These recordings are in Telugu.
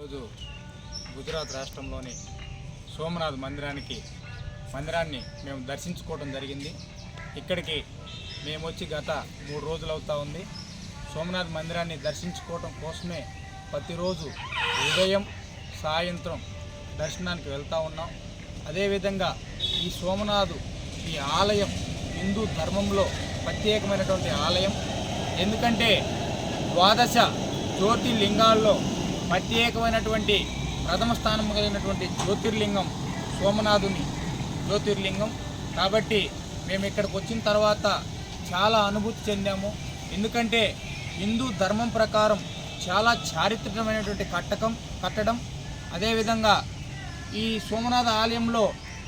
ఈరోజు గుజరాత్ రాష్ట్రంలోని సోమనాథ్ మందిరాన్ని మేము దర్శించుకోవడం జరిగింది. ఇక్కడికి మేము వచ్చి గత 3 రోజులు అవుతా ఉంది. సోమనాథ్ మందిరాన్ని దర్శించుకోవడం కోసమే ప్రతిరోజు ఉదయం సాయంత్రం దర్శనానికి వెళ్తూ ఉన్నాం. అదేవిధంగా ఈ సోమనాథ్ ఈ ఆలయం హిందూ ధర్మంలో ప్రత్యేకమైనటువంటి ఆలయం. ఎందుకంటే 12 జ్యోతిర్లింగాల్లో ప్రత్యేకమైనటువంటి ప్రథమ స్థానం కలిగినటువంటి జ్యోతిర్లింగం సోమనాథుని జ్యోతిర్లింగం. కాబట్టి మేము ఇక్కడికి వచ్చిన తర్వాత చాలా అనుభూతి చెందాము. ఎందుకంటే హిందూ ధర్మం ప్రకారం చాలా చారిత్రకమైనటువంటి కట్టడం. అదేవిధంగా ఈ సోమనాథ ఆలయంలో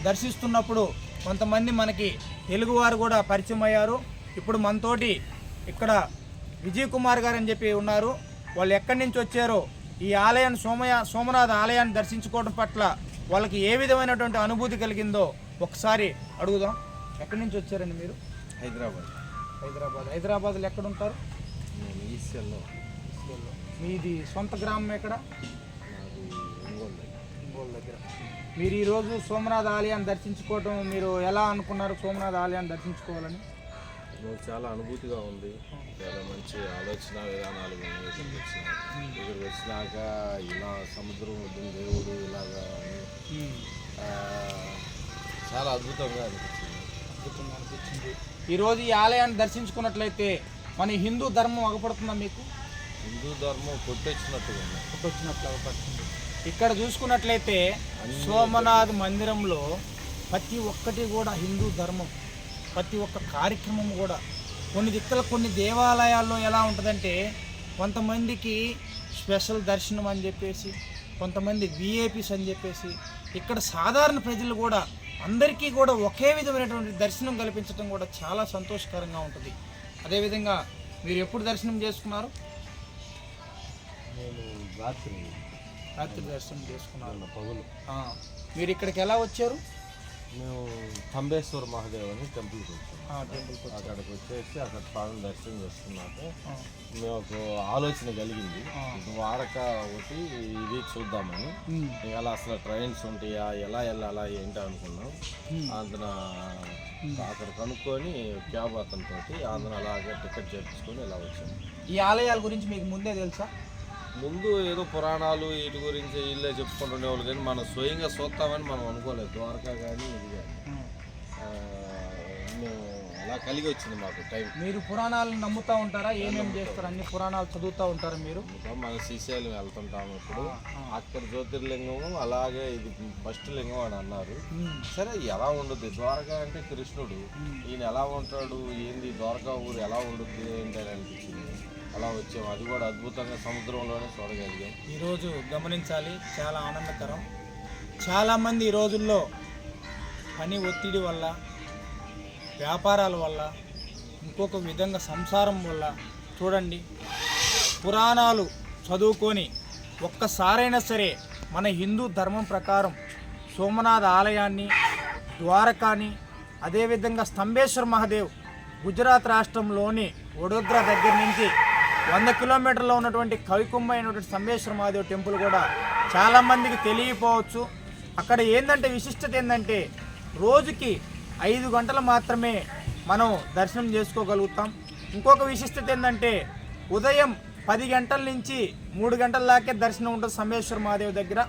దర్శిస్తున్నప్పుడు కొంతమంది మనకి తెలుగువారు కూడా పరిచయం అయ్యారు. ఇప్పుడు మనతోటి ఇక్కడ విజయ్ కుమార్ గారు అని చెప్పి ఉన్నారు. వాళ్ళు ఎక్కడి నుంచి వచ్చారో ఈ ఆలయాన్ని సోమనాథ ఆలయాన్ని దర్శించుకోవడం పట్ల వాళ్ళకి ఏ విధమైనటువంటి అనుభూతి కలిగిందో ఒకసారి అడుగుదాం. ఎక్కడి నుంచి వచ్చారండి మీరు? హైదరాబాద్లో ఎక్కడ ఉంటారు? ఈస్టర్లో. మీది సొంత గ్రామం ఎక్కడ? ఒంగోలు దగ్గర. మీరు ఈరోజు సోమనాథ ఆలయాన్ని దర్శించుకోవడం మీరు ఎలా అనుకున్నారు? సోమనాథ ఆలయాన్ని దర్శించుకోవాలని చాలా అనుభూతిగా ఉంది. చాలా మంచి ఆలోచన విధానాలు ఇక్కడికి వచ్చినాక ఇలా సముద్రం వద్దు దేవుడు ఇలాగా చాలా అద్భుతంగా అనిపించింది. ఈరోజు ఈ ఆలయాన్ని దర్శించుకున్నట్లయితే మన హిందూ ధర్మం అగపడుతుందా మీకు? హిందూ ధర్మం కొట్టొచ్చినట్టుగా అగపడుతుంది. ఇక్కడ చూసుకున్నట్లయితే సోమనాథ్ మందిరంలో ప్రతి ఒక్కటి కూడా హిందూ ధర్మం, ప్రతి ఒక్క కార్యక్రమం కూడా. కొన్ని దేవాలయాల్లో ఎలా ఉంటుందంటే కొంతమందికి స్పెషల్ దర్శనం అని చెప్పేసి, కొంతమంది విఐపీస్ అని చెప్పేసి, ఇక్కడ సాధారణ ప్రజలు కూడా అందరికీ కూడా ఒకే విధమైనటువంటి దర్శనం కల్పించడం కూడా చాలా సంతోషకరంగా ఉంటుంది. అదేవిధంగా మీరు ఎప్పుడు దర్శనం చేసుకున్నారు? నేను రాత్రి దర్శనం చేసుకున్నారు. పగులు. మీరు ఇక్కడికి ఎలా వచ్చారు? మేము తంబేశ్వర మహాదేవ్ అని టెంపుల్కి వచ్చాము. అక్కడికి వచ్చేసి అక్కడ స్వామిని దర్శనం చేసుకున్నాక మేము ఒక ఆలోచన కలిగింది, వారక ఒకటి ఇది చూద్దామని. ఇలా అసలు ట్రైన్స్ ఉంటాయా, ఎలా వెళ్ళాలా ఏంటి అనుకున్నాం. అందున అక్కడ కనుక్కొని క్యాబ్ అతనితో అందున అలాగే టికెట్ చేయించుకొని ఇలా వచ్చాము. ఈ ఆలయాల గురించి మీకు ముందే తెలుసా? ముందు ఏదో పురాణాలు వీటి గురించి వీళ్ళే చెప్పుకుంటుండేవాళ్ళు, కానీ మనం స్వయంగా చూస్తామని మనం అనుకోలేదు. ద్వారకా కానీ ఇది కానీ మేము అలా కలిగి వచ్చింది మాకు టైం. మీరు పురాణాలను నమ్ముతూ ఉంటారా? ఏమేమి చేస్తారు? అన్ని పురాణాలు చదువుతూ ఉంటారు మీరు? మన శ్రీశైలం వెళ్తుంటాము. ఇప్పుడు అక్కడ జ్యోతిర్లింగము అలాగే ఇది ఫస్ట్ లింగం అని అన్నారు. సరే ఎలా ఉండదు ద్వారకా అంటే కృష్ణుడు, ఈయన ఎలా ఉంటాడు ఏంది, ద్వారకా ఊరు ఎలా ఉండుద్ది ఏంటి అని అనిపించింది. అలా వచ్చాము. అది కూడా అద్భుతంగా సముద్రంలోనే చూడగలిగాం. ఈరోజు గమనించాలి, చాలా ఆనందకరం. చాలామంది ఈ రోజుల్లో పని ఒత్తిడి వల్ల, వ్యాపారాల వల్ల, ఇంకొక విధంగా సంసారం వల్ల చూడండి, పురాణాలు చదువుకొని ఒక్కసారైనా సరే మన హిందూ ధర్మం ప్రకారం సోమనాథ ఆలయాన్ని, ద్వారకాని, అదేవిధంగా స్తంభేశ్వర మహాదేవ్ గుజరాత్ రాష్ట్రంలోని వడోదరా దగ్గర నుంచి 100 కిలోమీటర్లో ఉన్నటువంటి కవికుంభ అయినటువంటి స్తంభేశ్వర మహాదేవ్ టెంపుల్ కూడా చాలామందికి తెలియకపోవచ్చు. అక్కడ ఏంటంటే విశిష్టత ఏంటంటే రోజుకి 5 గంటలు మాత్రమే మనం దర్శనం చేసుకోగలుగుతాం. ఇంకొక విశిష్టత ఏంటంటే ఉదయం 10 గంటల నుంచి 3 గంటల దాకే దర్శనం ఉంటుంది స్తంభేశ్వర మహాదేవ్ దగ్గర.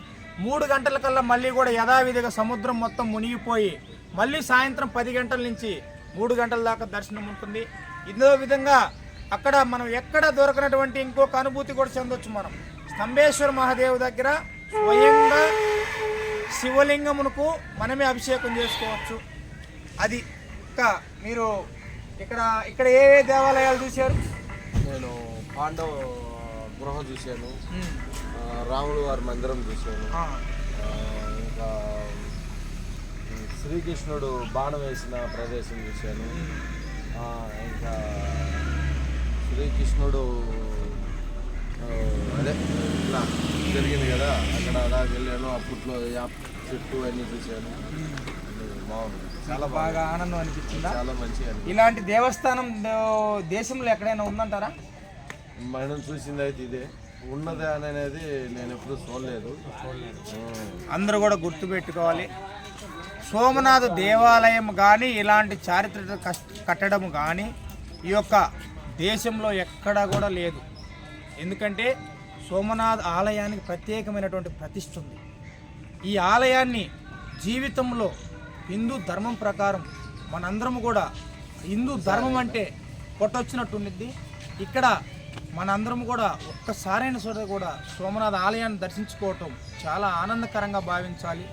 3 గంటల కల్లా మళ్ళీ కూడా యథావిధిగా సముద్రం మొత్తం మునిగిపోయి మళ్ళీ సాయంత్రం 10 గంటల నుంచి 3 గంటల దాకా దర్శనం ఉంటుంది. ఇదో విధంగా అక్కడ మనం ఎక్కడ దొరకనటువంటి ఇంకొక అనుభూతి కూడా చెందొచ్చు. మనం స్తంభేశ్వర మహాదేవ్ దగ్గర స్వయంగా శివలింగమునకు మనమే అభిషేకం చేసుకోవచ్చు. అది ఇంకా మీరు ఇక్కడ ఏ దేవాలయాలు చూశారు? నేను పాండవ గృహ చూశాను, రాముడు వారి మందిరం చూశాను, ఇంకా శ్రీకృష్ణుడు బాణం వేసిన ప్రదేశం చూశాను, ఇంకా శ్రీకృష్ణుడు అదే ఇలా జరిగింది కదా అక్కడ అలాగే వెళ్ళాను. అప్పట్లో చెట్టు అన్నీ చూశాను. బాగుంది, చాలా బాగా ఆనందం అనిపించిందా? చాలా మంచిగా. ఇలాంటి దేవస్థానం దేశంలో ఎక్కడైనా ఉందంటారా? మనం చూసింది అయితే ఇదే ఉన్నది అనేది నేను ఎప్పుడు చూడలేదు. అందరూ కూడా గుర్తుపెట్టుకోవాలి, సోమనాథ్ దేవాలయం కానీ ఇలాంటి చారిత్రక కట్టడం కానీ ఈ యొక్క దేశంలో ఎక్కడా కూడా లేదు. ఎందుకంటే సోమనాథ్ ఆలయానికి ప్రత్యేకమైనటువంటి ప్రతిష్ఠ ఉంది. ఈ ఆలయాన్ని జీవితంలో హిందూ ధర్మం ప్రకారం మనందరం కూడా, హిందూ ధర్మం అంటే కొట్టొచ్చినట్టు ఉండిద్ది. ఇక్కడ మనందరం కూడా ఒక్కసారైన చోట కూడా సోమనాథ్ ఆలయాన్ని దర్శించుకోవటం చాలా ఆనందకరంగా భావించాలి.